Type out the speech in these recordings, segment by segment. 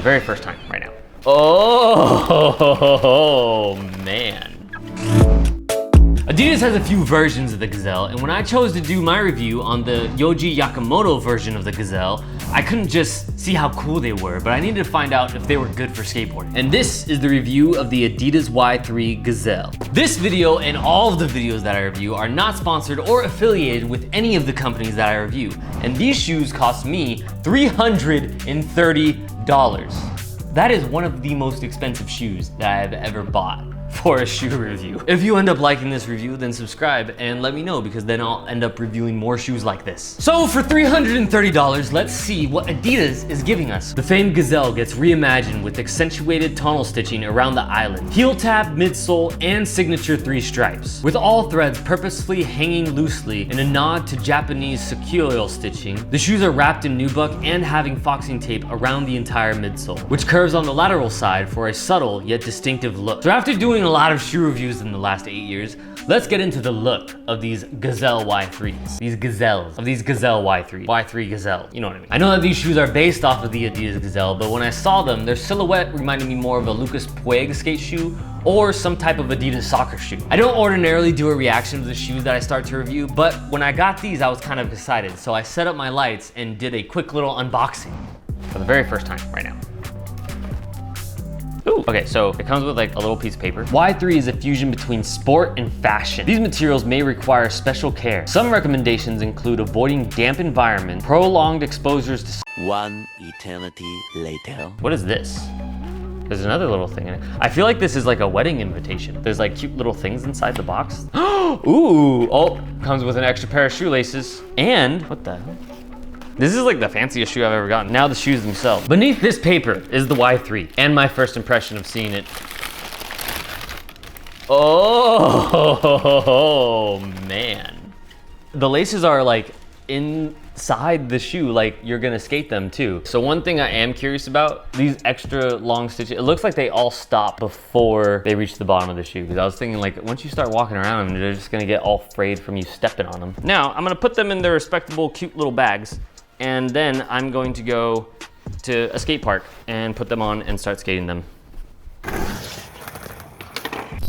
Very first time right now. Oh man. Adidas has a few versions of the Gazelle, and when I chose to do my review on the Yohji Yakamoto version of the Gazelle, I couldn't just see how cool they were, but I needed to find out if they were good for skateboarding. And this is the review of the Adidas Y-3 Gazelle. This video and all of the videos that I review are not sponsored or affiliated with any of the companies that I review. And these shoes cost me $330. That is one of the most expensive shoes that I have ever bought for a shoe review. If you end up liking this review, then subscribe and let me know, because then I'll end up reviewing more shoes like this. So for $330, let's see what Adidas is giving us. The famed Gazelle gets reimagined with accentuated tunnel stitching around the island, heel tab, midsole, and signature 3 stripes. With all threads purposefully hanging loosely in a nod to Japanese sequential stitching, the shoes are wrapped in nubuck and having foxing tape around the entire midsole, which curves on the lateral side for a subtle yet distinctive look. So after doing a lot of shoe reviews in the last 8 years, let's get into the look of these Gazelle Y3s. These Gazelles, of these Gazelle Y3. Y3 Gazelle, you know what I mean. I know that these shoes are based off of the Adidas Gazelle, but when I saw them, their silhouette reminded me more of a Lucas Puig skate shoe or some type of Adidas soccer shoe. I don't ordinarily do a reaction to the shoes that I start to review, but when I got these, I was kind of excited. So I set up my lights and did a quick little unboxing for the very first time right now. Ooh. Okay, so it comes with like a little piece of paper. Y3 is a fusion between sport and fashion. These materials may require special care. Some recommendations include avoiding damp environment, prolonged exposures to... One eternity later. What is this? There's another little thing in it. I feel like this is like a wedding invitation. There's like cute little things inside the box. Ooh, oh, comes with an extra pair of shoelaces. And, what the hell? This is like the fanciest shoe I've ever gotten. Now the shoes themselves. Beneath this paper is the Y3 and my first impression of seeing it. Oh man. The laces are like inside the shoe, like you're gonna skate them too. So one thing I am curious about, these extra long stitches, it looks like they all stop before they reach the bottom of the shoe. Because I was thinking like, once you start walking around them, they're just gonna get all frayed from you stepping on them. Now, I'm gonna put them in their respectable, cute little bags. And then I'm going to go to a skate park and put them on and start skating them.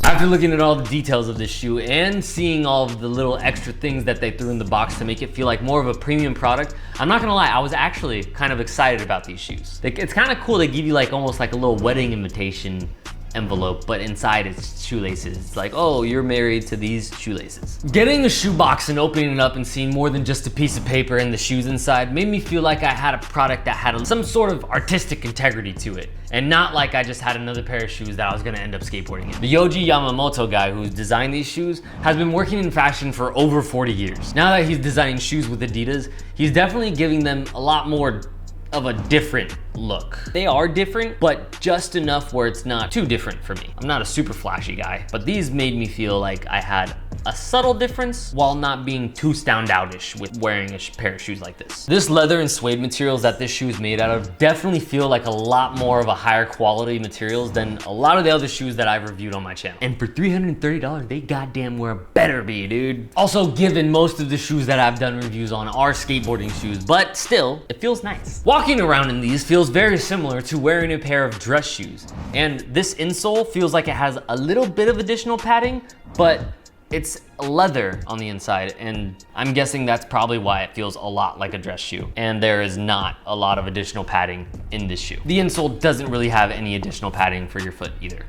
After looking at all the details of this shoe and seeing all of the little extra things that they threw in the box to make it feel like more of a premium product, I'm not gonna lie, I was actually kind of excited about these shoes. It's kind of cool. They give you like almost like a little wedding invitation envelope, but inside it's shoelaces. It's like, oh, you're married to these shoelaces. Getting a shoe box and opening it up and seeing more than just a piece of paper and the shoes inside made me feel like I had a product that had some sort of artistic integrity to it, and not like I just had another pair of shoes that I was gonna end up skateboarding in. The Yohji Yamamoto guy who's designed these shoes has been working in fashion for over 40 years. Now that he's designing shoes with Adidas, he's definitely giving them a lot more of a different look. They are different, but just enough where it's not too different for me. I'm not a super flashy guy, but these made me feel like I had a subtle difference while not being too standoutish with wearing a pair of shoes like this. This leather and suede materials that this shoe is made out of definitely feel like a lot more of a higher quality materials than a lot of the other shoes that I've reviewed on my channel. And for $330, they goddamn well better be, dude. Also, given most of the shoes that I've done reviews on are skateboarding shoes, but still, it feels nice. Walking around in these feels very similar to wearing a pair of dress shoes. And this insole feels like it has a little bit of additional padding, but it's leather on the inside, and I'm guessing that's probably why it feels a lot like a dress shoe. And there is not a lot of additional padding in this shoe. The insole doesn't really have any additional padding for your foot either.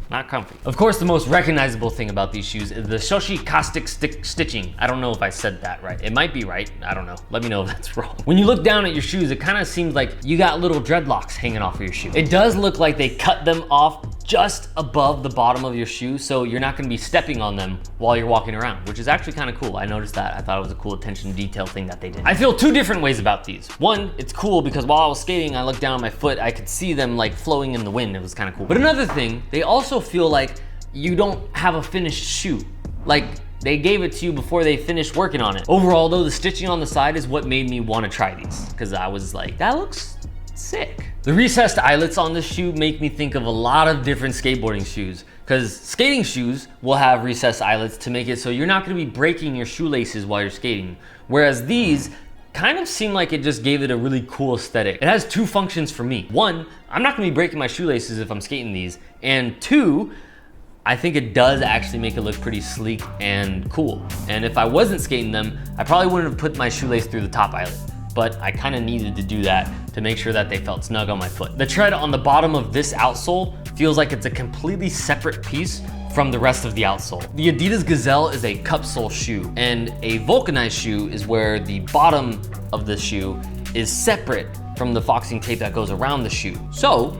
Not comfy. Of course, the most recognizable thing about these shoes is the Shoshi caustic stitching. I don't know if I said that right. It might be right, I don't know. Let me know if that's wrong. When you look down at your shoes, it kind of seems like you got little dreadlocks hanging off of your shoe. It does look like they cut them off just above the bottom of your shoe, so you're not gonna be stepping on them while you're walking around, which is actually kind of cool. I noticed that. I thought it was a cool attention to detail thing that they did. I feel two different ways about these. One, it's cool because while I was skating, I looked down at my foot, I could see them like flowing in the wind. It was kind of cool. But another thing, they also feel like you don't have a finished shoe. Like, they gave it to you before they finished working on it. Overall though, the stitching on the side is what made me want to try these, because I was like, that looks sick. The recessed eyelets on this shoe make me think of a lot of different skateboarding shoes, because skating shoes will have recessed eyelets to make it so you're not going to be breaking your shoelaces while you're skating, whereas these kind of seemed like it just gave it a really cool aesthetic. It has two functions for me. One, I'm not gonna be breaking my shoelaces if I'm skating these. And two, I think it does actually make it look pretty sleek and cool. And if I wasn't skating them, I probably wouldn't have put my shoelace through the top eyelet. But I kind of needed to do that to make sure that they felt snug on my foot. The tread on the bottom of this outsole feels like it's a completely separate piece from the rest of the outsole. The Adidas Gazelle is a cup sole shoe, and a vulcanized shoe is where the bottom of the shoe is separate from the foxing tape that goes around the shoe. So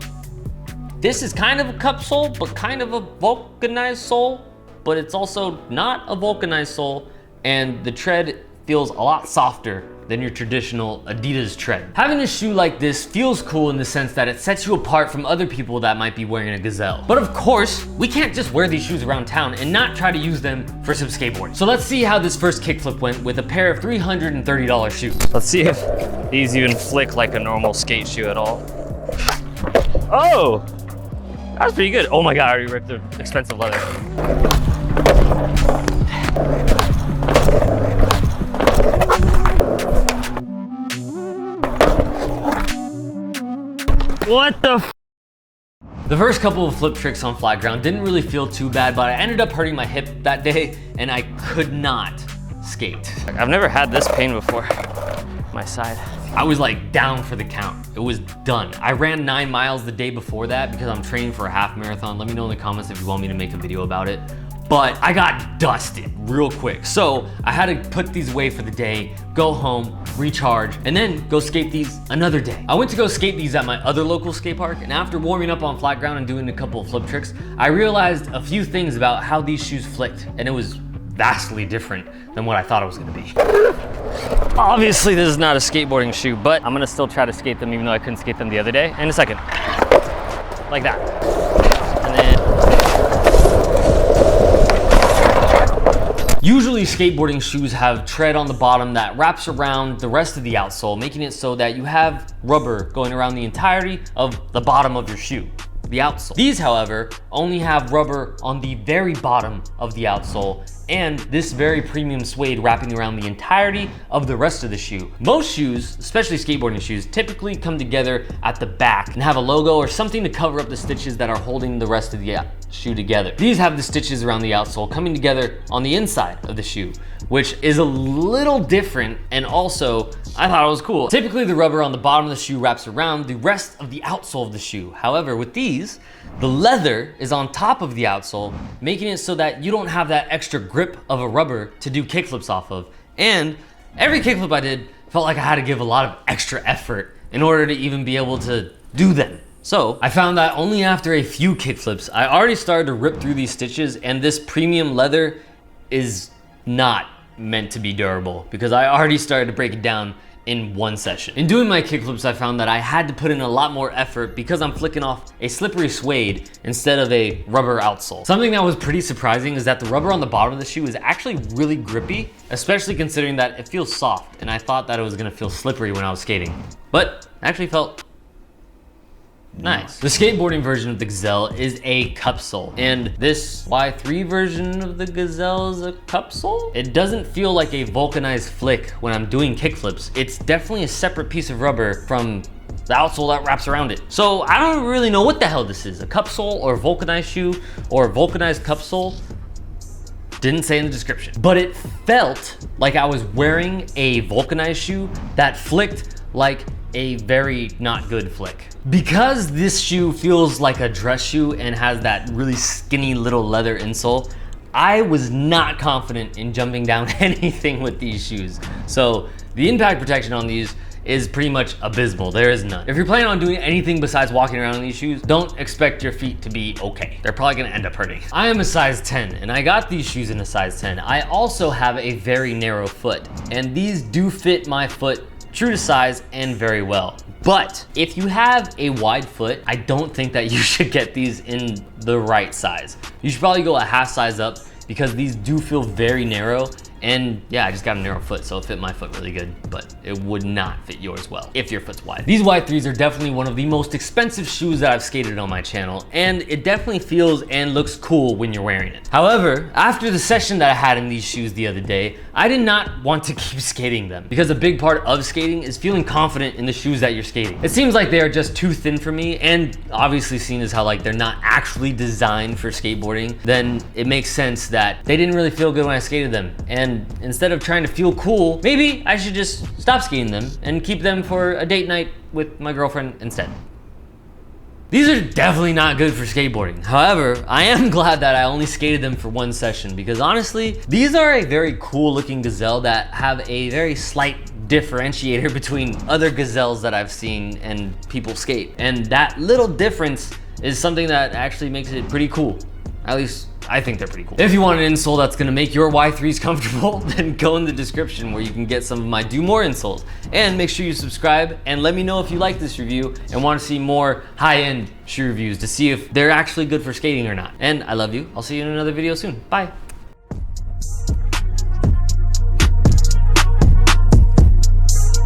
this is kind of a cup sole, but kind of a vulcanized sole, but it's also not a vulcanized sole, and the tread feels a lot softer than your traditional Adidas tread. Having a shoe like this feels cool in the sense that it sets you apart from other people that might be wearing a Gazelle. But of course, we can't just wear these shoes around town and not try to use them for some skateboarding. So let's see how this first kickflip went with a pair of $330 shoes. Let's see if these even flick like a normal skate shoe at all. Oh, that was pretty good. Oh my God, I already ripped the expensive leather. What the f? The first couple of flip tricks on flat ground didn't really feel too bad, but I ended up hurting my hip that day and I could not skate. I've never had this pain before. My side. I was like down for the count. It was done. I ran 9 miles the day before that because I'm training for a half marathon. Let me know in the comments if you want me to make a video about it. But I got dusted real quick. So I had to put these away for the day, go home, recharge, and then go skate these another day. I went to go skate these at my other local skate park, and after warming up on flat ground and doing a couple of flip tricks, I realized a few things about how these shoes flicked, and it was vastly different than what I thought it was gonna be. Obviously this is not a skateboarding shoe, but I'm gonna still try to skate them even though I couldn't skate them the other day. In a second. Like that. And then usually skateboarding shoes have tread on the bottom that wraps around the rest of the outsole, making it so that you have rubber going around the entirety of the bottom of your shoe, the outsole. These, however, only have rubber on the very bottom of the outsole and this very premium suede wrapping around the entirety of the rest of the shoe. Most shoes, especially skateboarding shoes, typically come together at the back and have a logo or something to cover up the stitches that are holding the rest of the shoe together. These have the stitches around the outsole coming together on the inside of the shoe, which is a little different, and also I thought it was cool. Typically the rubber on the bottom of the shoe wraps around the rest of the outsole of the shoe. However, with these, the leather is on top of the outsole, making it so that you don't have that extra grip of a rubber to do kickflips off of. And every kickflip I did felt like I had to give a lot of extra effort in order to even be able to do them. So I found that only after a few kickflips, I already started to rip through these stitches, and this premium leather is not meant to be durable because I already started to break it down in one session. In doing my kickflips, I found that I had to put in a lot more effort because I'm flicking off a slippery suede instead of a rubber outsole. Something that was pretty surprising is that the rubber on the bottom of the shoe is actually really grippy, especially considering that it feels soft, and I thought that it was gonna feel slippery when I was skating, but it actually felt nice. The skateboarding version of the Gazelle is a cup sole, and this Y-3 version of the Gazelle is a cup sole. It doesn't feel like a vulcanized flick when I'm doing kickflips. It's definitely a separate piece of rubber from the outsole that wraps around it. So I don't really know what the hell this is, a cup sole or a vulcanized shoe or a vulcanized cup sole. Didn't say in the description, but it felt like I was wearing a vulcanized shoe that flicked like a very not good flick. Because this shoe feels like a dress shoe and has that really skinny little leather insole, I was not confident in jumping down anything with these shoes. So the impact protection on these is pretty much abysmal. There is none. If you're planning on doing anything besides walking around in these shoes, don't expect your feet to be okay. They're probably gonna end up hurting. I am a size 10 and I got these shoes in a size 10. I also have a very narrow foot, and these do fit my foot true to size and very well. But if you have a wide foot, I don't think that you should get these in the right size. You should probably go a half size up because these do feel very narrow And yeah, I just got a narrow foot, so it fit my foot really good, but it would not fit yours well if your foot's wide. These Y-3s are definitely one of the most expensive shoes that I've skated on my channel, and it definitely feels and looks cool when you're wearing it. However, after the session that I had in these shoes the other day, I did not want to keep skating them because a big part of skating is feeling confident in the shoes that you're skating. It seems like they are just too thin for me, and obviously seen as how like they're not actually designed for skateboarding, then it makes sense that they didn't really feel good when I skated them. And instead of trying to feel cool, maybe I should just stop skating them and keep them for a date night with my girlfriend instead. These are definitely not good for skateboarding. However, I am glad that I only skated them for one session because honestly, these are a very cool looking Gazelle that have a very slight differentiator between other Gazelles that I've seen and people skate. And that little difference is something that actually makes it pretty cool. At least I think they're pretty cool. If you want an insole that's gonna make your Y3s comfortable, then go in the description where you can get some of my Do More insoles. And make sure you subscribe and let me know if you like this review and want to see more high-end shoe reviews to see if they're actually good for skating or not. And I love you. I'll see you in another video soon. Bye.